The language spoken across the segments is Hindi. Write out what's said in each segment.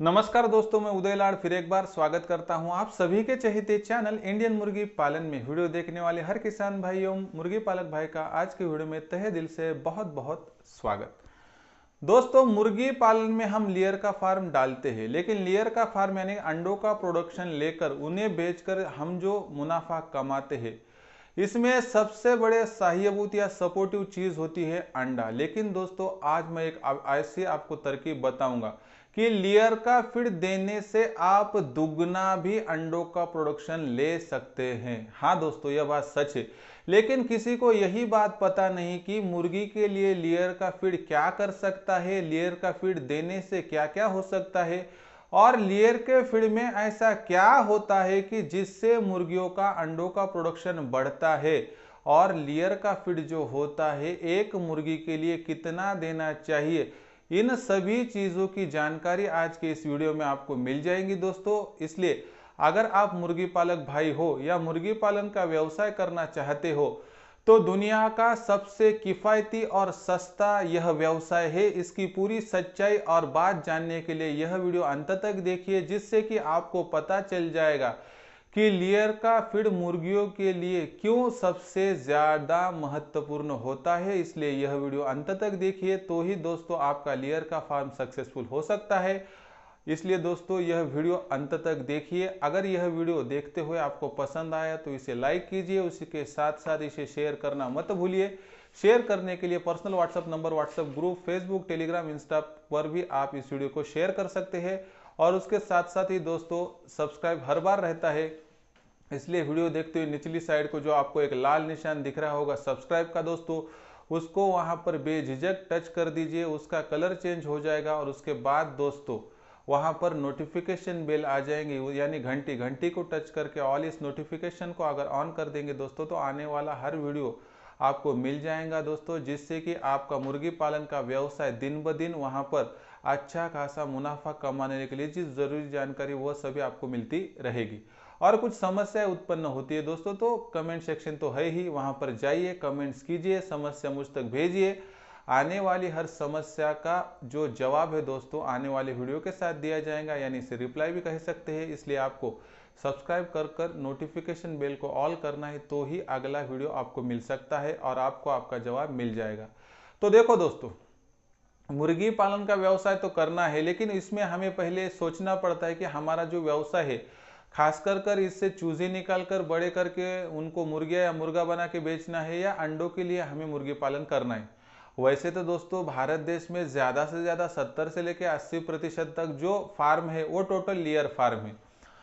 नमस्कार दोस्तों, मैं उदय लाड फिर एक बार स्वागत करता हूं आप सभी के चहेते चैनल इंडियन मुर्गी पालन में। वीडियो देखने वाले हर किसान भाई एवं मुर्गी पालक भाई का आज के वीडियो में तहे दिल से बहुत बहुत स्वागत। दोस्तों, मुर्गी पालन में हम लेयर का फार्म डालते हैं, लेकिन लेयर का फार्म यानी अंडों का प्रोडक्शन लेकर उन्हें बेचकर हम जो मुनाफा कमाते हैं, इसमें सबसे बड़े सहायभूत या सपोर्टिव चीज होती है अंडा। लेकिन दोस्तों, आज मैं एक ऐसी आपको तरकीब बताऊंगा कि लेयर का फीड देने से आप दुगना भी अंडों का प्रोडक्शन ले सकते हैं। हाँ दोस्तों, यह बात सच है, लेकिन किसी को यही बात पता नहीं कि मुर्गी के लिए लेयर का फीड क्या कर सकता है, लेयर का फीड देने से क्या क्या हो सकता है, और लेयर के फीड में ऐसा क्या होता है कि जिससे मुर्गियों का अंडों का प्रोडक्शन बढ़ता है, और लेयर का फीड जो होता है एक मुर्गी के लिए कितना देना चाहिए। इन सभी चीजों की जानकारी आज के इस वीडियो में आपको मिल जाएंगी दोस्तों। इसलिए अगर आप मुर्गी पालक भाई हो या मुर्गी पालन का व्यवसाय करना चाहते हो, तो दुनिया का सबसे किफायती और सस्ता यह व्यवसाय है। इसकी पूरी सच्चाई और बात जानने के लिए यह वीडियो अंत तक देखिए, जिससे कि आपको पता चल जाएगा कि लेयर का फीड मुर्गियों के लिए क्यों सबसे ज्यादा महत्वपूर्ण होता है। इसलिए यह वीडियो अंत तक देखिए, तो ही दोस्तों आपका लेयर का फार्म सक्सेसफुल हो सकता है। इसलिए दोस्तों, यह वीडियो अंत तक देखिए। अगर यह वीडियो देखते हुए आपको पसंद आया तो इसे लाइक कीजिए, उसी के साथ साथ इसे शेयर करना मत भूलिए। शेयर करने के लिए personal WhatsApp number, WhatsApp group, Facebook, Telegram, Insta पर भी आप इस वीडियो को शेयर कर सकते हैं। और उसके साथ साथ ही दोस्तों, सब्सक्राइब हर बार रहता है, इसलिए वीडियो देखते हुए निचली साइड को जो आपको एक लाल निशान दिख रहा होगा सब्सक्राइब का दोस्तों, उसको वहां पर बेझिझक टच कर दीजिए। उसका कलर चेंज हो जाएगा और उसके बाद दोस्तों वहां पर नोटिफिकेशन बेल आ जाएंगी, यानी घंटी घंटी को टच करके ऑल इस नोटिफिकेशन को अगर ऑन कर देंगे दोस्तों, तो आने वाला हर वीडियो आपको मिल जाएगा दोस्तों, जिससे कि आपका मुर्गी पालन का व्यवसाय दिन ब दिन वहां पर अच्छा खासा मुनाफा कमाने के लिए जिस जरूरी जानकारी वह सभी आपको मिलती रहेगी। और कुछ समस्याएं उत्पन्न होती है दोस्तों, तो कमेंट सेक्शन तो है ही, वहां पर जाइए, कमेंट्स कीजिए, समस्या मुझ तक भेजिए। आने वाली हर समस्या का जो जवाब है दोस्तों आने वाले वीडियो के साथ दिया जाएगा, यानी इसे रिप्लाई भी कह सकते हैं। इसलिए आपको सब्सक्राइब कर नोटिफिकेशन बेल को ऑल करना है, तो ही अगला वीडियो आपको मिल सकता है और आपको आपका जवाब मिल जाएगा। तो देखो दोस्तों, मुर्गी पालन का व्यवसाय तो करना है, लेकिन इसमें हमें पहले सोचना पड़ता है कि हमारा जो व्यवसाय है, खास कर इससे चूजे निकाल कर बड़े करके उनको मुर्गिया या मुर्गा बना के बेचना है, या अंडों के लिए हमें मुर्गी पालन करना है। वैसे तो दोस्तों भारत देश में ज्यादा से ज्यादा 70 से लेकर 80% तक जो फार्म है वो टोटल लेयर फार्म है।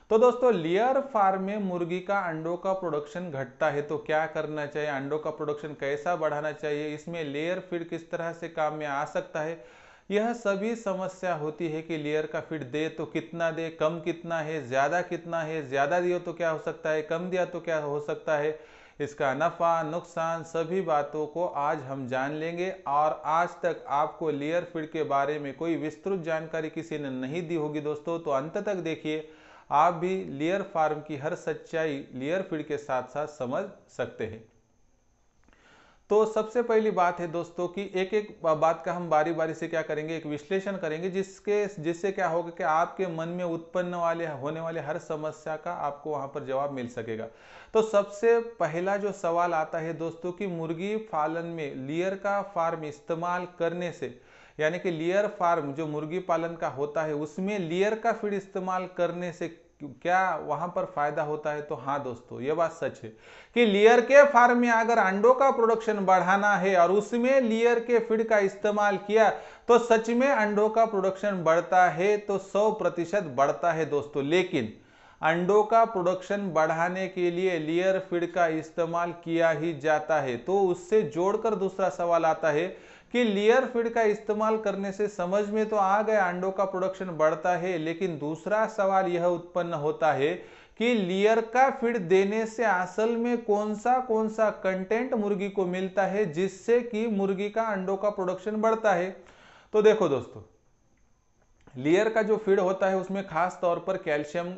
तो दोस्तों, लेयर फार्म में मुर्गी का अंडों का प्रोडक्शन घटता है, तो क्या करना चाहिए, अंडों का प्रोडक्शन कैसा बढ़ाना चाहिए, इसमें लेयर फीड किस तरह से काम में आ सकता है, यह सभी समस्या होती है कि लेयर का फीड दे तो कितना दे, कम कितना है, ज्यादा कितना है, ज्यादा दिया तो क्या हो सकता है, कम दिया तो क्या हो सकता है, इसका नफा नुकसान सभी बातों को आज हम जान लेंगे। और आज तक आपको लेयर फीड के बारे में कोई विस्तृत जानकारी किसी ने नहीं दी होगी दोस्तों, तो अंत तक देखिए, आप भी लेयर फार्म की हर सच्चाई लेयर फीड के साथ साथ समझ सकते हैं। तो सबसे पहली बात है दोस्तों कि एक एक बात का हम बारी बारी से क्या करेंगे, एक विश्लेषण करेंगे, जिससे क्या होगा कि आपके मन में उत्पन्न होने वाले हर समस्या का आपको वहां पर जवाब मिल सकेगा। तो सबसे पहला जो सवाल आता है दोस्तों कि मुर्गी पालन में लेयर का फार्म इस्तेमाल करने से, यानी कि लेयर फार्म जो मुर्गी पालन का होता है उसमें लेयर का फीड इस्तेमाल करने से क्या वहां पर फायदा होता है। तो हाँ दोस्तों, यह बात सच है कि लेयर के फार्म में अगर अंडों का प्रोडक्शन बढ़ाना है और उसमें लेयर के फीड का इस्तेमाल किया, तो सच में अंडों का प्रोडक्शन बढ़ता है, तो 100% बढ़ता है दोस्तों। लेकिन अंडों का प्रोडक्शन बढ़ाने के लिए लेयर फीड का इस्तेमाल किया ही जाता है, तो उससे जोड़कर दूसरा सवाल आता है कि लेयर फीड का इस्तेमाल करने से समझ में तो आ गया अंडों का प्रोडक्शन बढ़ता है, लेकिन दूसरा सवाल यह उत्पन्न होता है कि लेयर का फीड देने से असल में कौन सा कंटेंट मुर्गी को मिलता है जिससे कि मुर्गी का अंडों का प्रोडक्शन बढ़ता है। तो देखो दोस्तों, लेयर का जो फीड होता है उसमें खास तौर पर कैल्शियम,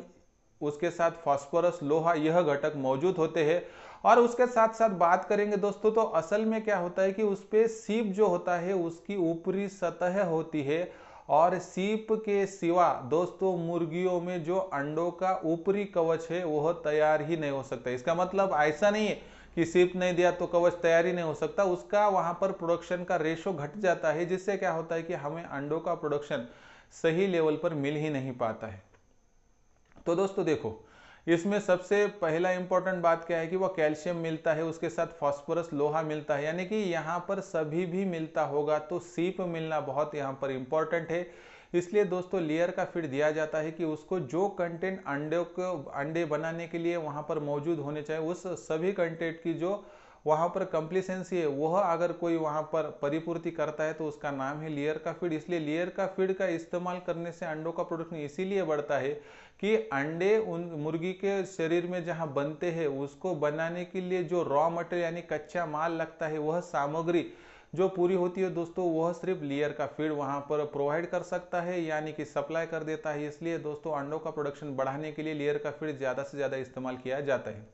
उसके साथ फास्फोरस, लोहा, यह घटक मौजूद होते हैं। और उसके साथ साथ बात करेंगे दोस्तों, तो असल में क्या होता है कि उस पे सीप जो होता है उसकी ऊपरी सतह होती है, और सीप के सिवा दोस्तों मुर्गियों में जो अंडों का ऊपरी कवच है वह तैयार ही नहीं हो सकता। इसका मतलब ऐसा नहीं है कि सीप नहीं दिया तो कवच तैयार ही नहीं हो सकता, उसका वहां पर प्रोडक्शन का रेशो घट जाता है, जिससे क्या होता है कि हमें अंडों का प्रोडक्शन सही लेवल पर मिल ही नहीं पाता है। तो दोस्तों देखो, इसमें सबसे पहला इंपॉर्टेंट बात क्या है कि वो कैल्शियम मिलता है, उसके साथ फास्फोरस लोहा मिलता है, यानी कि यहाँ पर सभी भी मिलता होगा, तो सीप मिलना बहुत यहाँ पर इंपॉर्टेंट है। इसलिए दोस्तों लेयर का फीड दिया जाता है कि उसको जो कंटेंट अंडे बनाने के लिए वहाँ पर मौजूद होने चाहिए, उस सभी कंटेंट की जो वहाँ पर कंप्लीसेंसी है वह अगर कोई वहाँ पर परिपूर्ति करता है तो उसका नाम है लेयर का फीड। इसलिए लेयर का फीड का इस्तेमाल करने से अंडों का प्रोडक्शन इसीलिए बढ़ता है कि अंडे उन मुर्गी के शरीर में जहाँ बनते हैं उसको बनाने के लिए जो रॉ मटेरियल यानी कच्चा माल लगता है, वह सामग्री जो पूरी होती है दोस्तों, वह सिर्फ लेयर का फीड वहाँ पर प्रोवाइड कर सकता है, यानी कि सप्लाई कर देता है। इसलिए दोस्तों अंडों का प्रोडक्शन बढ़ाने के लिए लेयर का फीड ज़्यादा से ज़्यादा इस्तेमाल किया जाता है।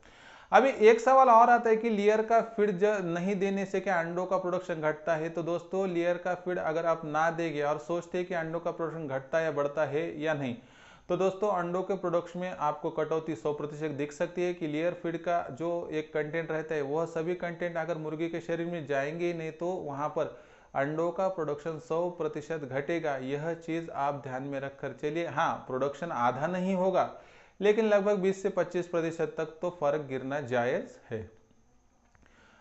अभी एक सवाल और आता है कि लेयर का फीड नहीं देने से क्या अंडों का प्रोडक्शन घटता है? तो दोस्तों लेयर का फीड अगर आप ना देंगे और सोचते हैं कि अंडों का प्रोडक्शन घटता या बढ़ता है या नहीं, तो दोस्तों अंडों के प्रोडक्शन में आपको कटौती 100% दिख सकती है कि लेयर फीड का जो एक कंटेंट रहता है वह सभी कंटेंट अगर मुर्गी के शरीर में जाएंगे ही नहीं, तो वहां पर अंडों का प्रोडक्शन 100% घटेगा। यह चीज आप ध्यान में रखकर चलिए। हाँ, प्रोडक्शन आधा नहीं होगा, लेकिन लगभग 20 से 25% तक तो फर्क गिरना जायज है।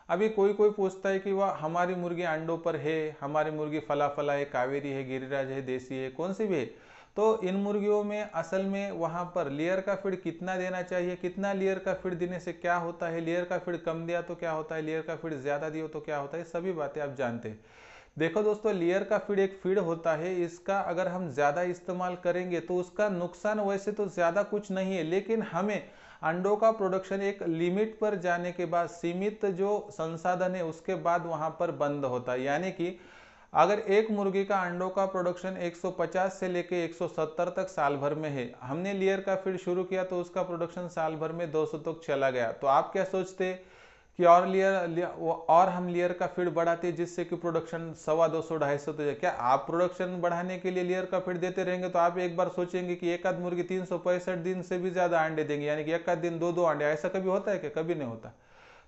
अभी कोई कोई पूछता है कि वह हमारी मुर्गी अंडों पर है, हमारी मुर्गी फला फला है, कावेरी है, गिरिराज है, देसी है, कौन सी भी है? तो इन मुर्गियों में असल में वहां पर लेयर का फीड कितना देना चाहिए, कितना लेयर का फीड देने से क्या होता है, लेयर का फीड कम दिया तो क्या होता है, लेयर का फीड ज्यादा दिया तो क्या होता है, सभी बातें आप जानते हैं। देखो दोस्तों, लेयर का फीड एक फीड होता है, इसका अगर हम ज्यादा इस्तेमाल करेंगे तो उसका नुकसान वैसे तो ज्यादा कुछ नहीं है, लेकिन हमें अंडों का प्रोडक्शन एक लिमिट पर जाने के बाद, सीमित जो संसाधन है उसके बाद वहां पर बंद होता है। यानी कि अगर एक मुर्गी का अंडों का प्रोडक्शन 150 से लेके 170 तक साल भर में है, हमने लेयर का फीड शुरू किया तो उसका प्रोडक्शन साल भर में 200 तक चला गया, तो आप क्या सोचते कि और हम लेयर का फीड बढ़ाते जिससे कि प्रोडक्शन 125 250 तो जाए? क्या आप प्रोडक्शन बढ़ाने के लिए लेयर का फीड देते रहेंगे तो आप एक बार सोचेंगे कि एक आध मुर्गी 365 दिन से भी ज्यादा अंडे देंगे, यानी कि एक आध दिन 2-2 अंडे। ऐसा कभी होता है क्या? कभी नहीं होता।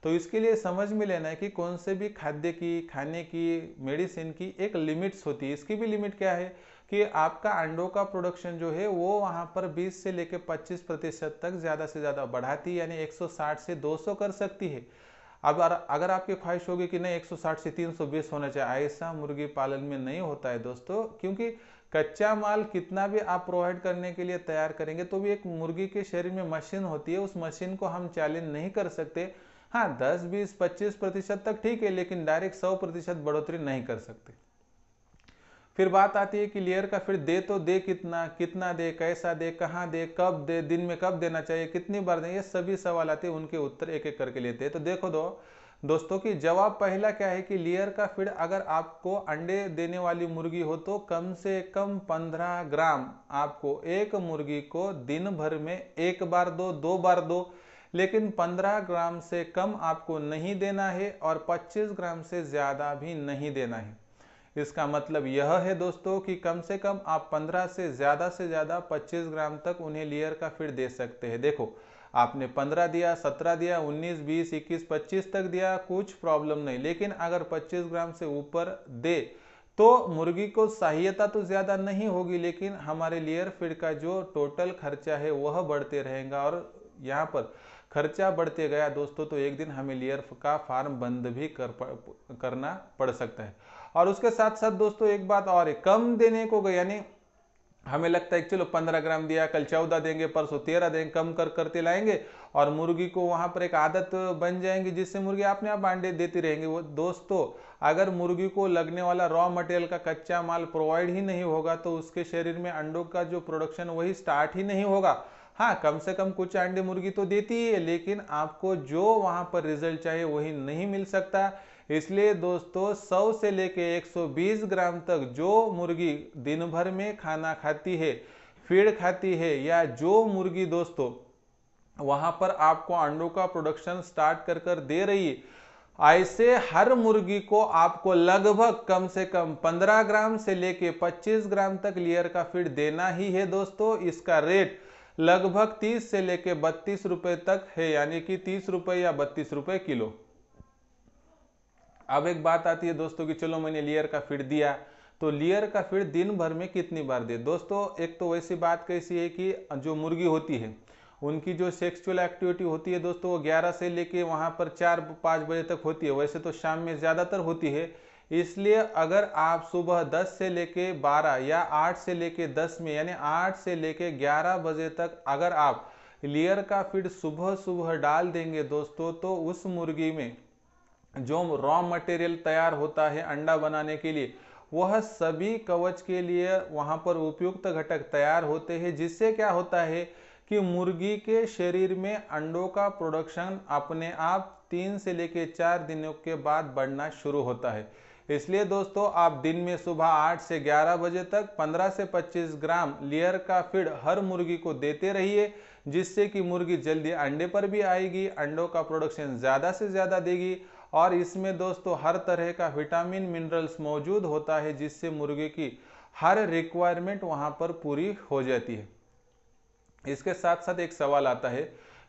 तो इसके लिए समझ में लेना है कि कौन से भी खाद्य की, खाने की, मेडिसिन की एक लिमिट्स होती है। इसकी भी लिमिट क्या है कि आपका अंडों का प्रोडक्शन जो है वो वहां पर 20 से लेकर 25% तक ज्यादा से ज्यादा बढ़ाती है, यानी 160 से 200 कर सकती है। अब अगर आपकी ख्वाहिश होगी कि नहीं 160 से 320 होना चाहिए, ऐसा मुर्गी पालन में नहीं होता है दोस्तों, क्योंकि कच्चा माल कितना भी आप प्रोवाइड करने के लिए तैयार करेंगे तो भी एक मुर्गी के शरीर में मशीन होती है, उस मशीन को हम चैलेंज नहीं कर सकते। हाँ, 10, 20, 25% तक ठीक है, लेकिन डायरेक्ट 100% बढ़ोतरी नहीं कर सकते। फिर बात आती है कि लेयर का फिर दे तो दे कितना, कितना दे, कैसा दे, कहाँ दे, कब दे, दिन में कब देना चाहिए, कितनी बार दें, ये सभी सवाल आते हैं, उनके उत्तर एक एक करके लेते हैं। तो देखो दोस्तों की जवाब पहला क्या है कि लेयर का फीड अगर आपको अंडे देने वाली मुर्गी हो तो कम से कम 15 ग्राम आपको एक मुर्गी को दिन भर में एक बार दो, 2 बार दो, लेकिन 15 ग्राम से कम आपको नहीं देना है और 25 ग्राम से ज्यादा भी नहीं देना है। इसका मतलब यह है दोस्तों कि कम से कम आप 15 से ज्यादा 25 ग्राम तक उन्हें लेयर का फीड दे सकते हैं। देखो, आपने 15 दिया, 17 दिया, 19, 20, 21, 25 तक दिया, कुछ प्रॉब्लम नहीं, लेकिन अगर 25 ग्राम से ऊपर दे तो मुर्गी को सहायता तो ज्यादा नहीं होगी, लेकिन हमारे लेयर फीड का जो टोटल खर्चा है वह बढ़ते रहेगा, और यहाँ पर खर्चा बढ़ते गया दोस्तों तो एक दिन हमें लेयर का फार्म बंद भी करना पड़ सकता है। और उसके साथ साथ दोस्तों एक बात और है, कम देने को गए, यानी हमें लगता है कि चलो 15 ग्राम दिया, कल 14 देंगे, परसों 13 देंगे, कम करते लाएंगे और मुर्गी को वहां पर एक आदत बन जाएंगी जिससे मुर्गी अपने आप अंडे देती रहेंगी। वो दोस्तों, अगर मुर्गी को लगने वाला रॉ मटेरियल का कच्चा माल प्रोवाइड ही नहीं होगा तो उसके शरीर में अंडों का जो प्रोडक्शन वही स्टार्ट ही नहीं होगा। हाँ, कम से कम कुछ अंडे मुर्गी तो देती ही है, लेकिन आपको जो वहां पर रिजल्ट चाहिए वही नहीं मिल सकता। इसलिए दोस्तों 100 से लेके 120 ग्राम तक जो मुर्गी दिन भर में खाना खाती है, फीड खाती है, या जो मुर्गी दोस्तों वहां पर आपको अंडों का प्रोडक्शन स्टार्ट कर दे रही है, ऐसे हर मुर्गी को आपको लगभग कम से कम 15 ग्राम से लेके 25 ग्राम तक लेयर का फीड देना ही है दोस्तों। इसका रेट लगभग 30 से लेके 32 रुपए तक है, यानी कि 30 रुपए या 32 रुपए किलो। अब एक बात आती है दोस्तों कि चलो मैंने लेयर का फीड दिया, तो लेयर का फीड दिन भर में कितनी बार दे। दोस्तों एक तो वैसी बात कैसी है कि जो मुर्गी होती है उनकी जो सेक्सुअल एक्टिविटी होती है दोस्तों वो 11 से लेके वहां पर 4-5 बजे तक होती है, वैसे तो शाम में ज़्यादातर होती है। इसलिए अगर आप सुबह 10 से लेके 12 या 8 से लेके 10 में, यानी 8 से लेके 11 बजे तक अगर आप लेयर का फीड सुबह सुबह डाल देंगे दोस्तों, तो उस मुर्गी में जो रॉ मटेरियल तैयार होता है अंडा बनाने के लिए, वह सभी कवच के लिए वहां पर उपयुक्त घटक तैयार होते हैं, जिससे क्या होता है कि मुर्गी के शरीर में अंडों का प्रोडक्शन अपने आप 3 से लेके 4 दिनों के बाद बढ़ना शुरू होता है। इसलिए दोस्तों आप दिन में सुबह 8 से 11 बजे तक 15 से 25 ग्राम लेयर का फीड हर मुर्गी को देते रहिए, जिससे कि मुर्गी जल्दी अंडे पर भी आएगी, अंडों का प्रोडक्शन ज़्यादा से ज़्यादा देगी और इसमें दोस्तों हर तरह का विटामिन मिनरल्स मौजूद होता है, जिससे मुर्गी की हर रिक्वायरमेंट वहां पर पूरी हो जाती है। इसके साथ साथ एक सवाल आता है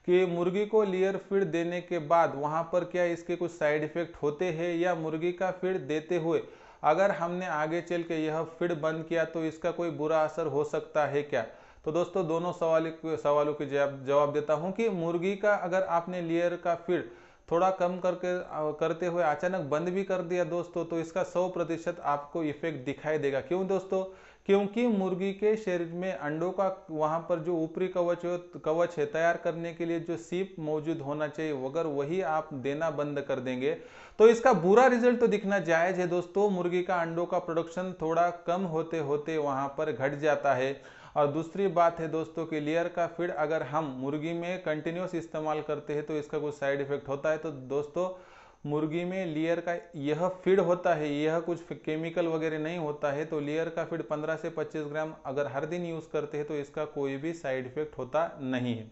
कि मुर्गी को लेयर फीड देने के बाद वहां पर क्या इसके कुछ साइड इफेक्ट होते हैं, या मुर्गी का फीड देते हुए अगर हमने आगे चल के यह फीड बंद किया तो इसका कोई बुरा असर हो सकता है क्या। तो दोस्तों दोनों सवालों के जवाब देता हूं कि मुर्गी का अगर आपने लेयर का फीड थोड़ा कम करते हुए अचानक बंद भी कर दिया दोस्तों, तो इसका 100% आपको इफेक्ट दिखाई देगा। क्यों दोस्तों? क्योंकि मुर्गी के शरीर में अंडों का वहां पर जो ऊपरी कवच है तैयार करने के लिए जो सीप मौजूद होना चाहिए, अगर वही आप देना बंद कर देंगे तो इसका बुरा रिजल्ट तो दिखना जायज है दोस्तों। मुर्गी का अंडों का प्रोडक्शन थोड़ा कम होते होते वहां पर घट जाता है। और दूसरी बात है दोस्तों कि लेयर का फीड अगर हम मुर्गी में कंटिन्यूस इस्तेमाल करते हैं तो इसका कुछ साइड इफेक्ट होता है। तो दोस्तों मुर्गी में लेयर का यह फीड होता है, यह कुछ केमिकल वगैरह नहीं होता है। तो लेयर का फीड 15 से 25 ग्राम अगर हर दिन यूज करते हैं तो इसका कोई भी साइड इफेक्ट होता नहीं है।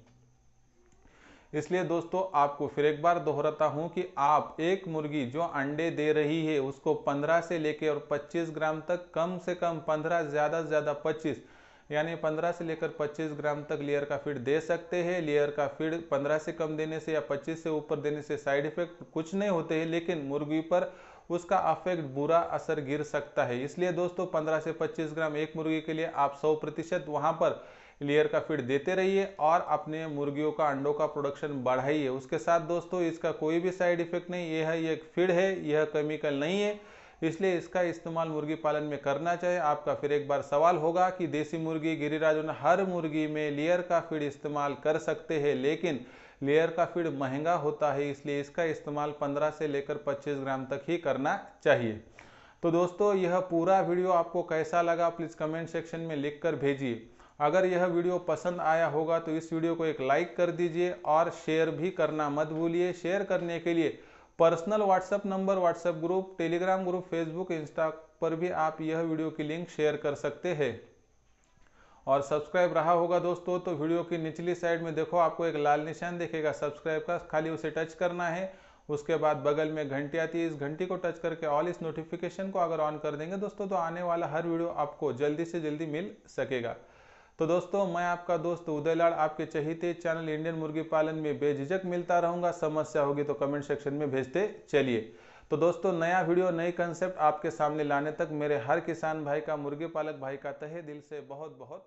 इसलिए दोस्तों आपको फिर एक बार दोहराता हूं कि आप एक मुर्गी जो अंडे दे रही है उसको 15 से लेकर और 25 ग्राम तक, कम से कम 15, ज्यादा से ज्यादा 25, यानी 15 से लेकर 25 ग्राम तक लेयर का फीड दे सकते हैं। लेयर का फीड 15 से कम देने से या 25 से ऊपर देने से साइड इफेक्ट कुछ नहीं होते हैं, लेकिन मुर्गी पर उसका अफेक्ट बुरा असर गिर सकता है। इसलिए दोस्तों 15 से 25 ग्राम एक मुर्गी के लिए आप 100% वहां पर लेयर का फीड देते रहिए और अपने मुर्गियों का अंडों का प्रोडक्शन बढ़ाइए। उसके साथ दोस्तों इसका कोई भी साइड इफेक्ट नहीं, यह एक फीड है, यह केमिकल नहीं है, इसलिए इसका इस्तेमाल मुर्गी पालन में करना चाहिए। आपका फिर एक बार सवाल होगा कि देसी मुर्गी गिरिराज हर मुर्गी में लेयर का फीड इस्तेमाल कर सकते हैं, लेकिन लेयर का फीड महंगा होता है, इसलिए इसका इस्तेमाल 15 से लेकर 25 ग्राम तक ही करना चाहिए। तो दोस्तों यह पूरा वीडियो आपको कैसा लगा प्लीज़ कमेंट सेक्शन में लिख कर भेजिए। अगर यह वीडियो पसंद आया होगा तो इस वीडियो को एक लाइक कर दीजिए और शेयर भी करना मत भूलिए। शेयर करने के लिए personal WhatsApp number, WhatsApp group, Telegram group, Facebook, Insta पर भी आप यह वीडियो की लिंक शेयर कर सकते हैं। और सब्सक्राइब रहा होगा दोस्तों तो वीडियो की निचली साइड में देखो आपको एक लाल निशान दिखेगा सब्सक्राइब का, खाली उसे टच करना है। उसके बाद बगल में घंटी आती है, इस घंटी को टच करके ऑल इस नोटिफिकेशन को अगर ऑन कर देंगे दोस्तों तो आने वाला हर वीडियो आपको जल्दी से जल्दी मिल सकेगा। तो दोस्तों मैं आपका दोस्त उदय लाड आपके चहीते चैनल इंडियन मुर्गी पालन में बेझिझक मिलता रहूंगा। समस्या होगी तो कमेंट सेक्शन में भेजते चलिए। तो दोस्तों नया वीडियो, नई कंसेप्ट आपके सामने लाने तक मेरे हर किसान भाई का, मुर्गी पालक भाई का तहे दिल से बहुत बहुत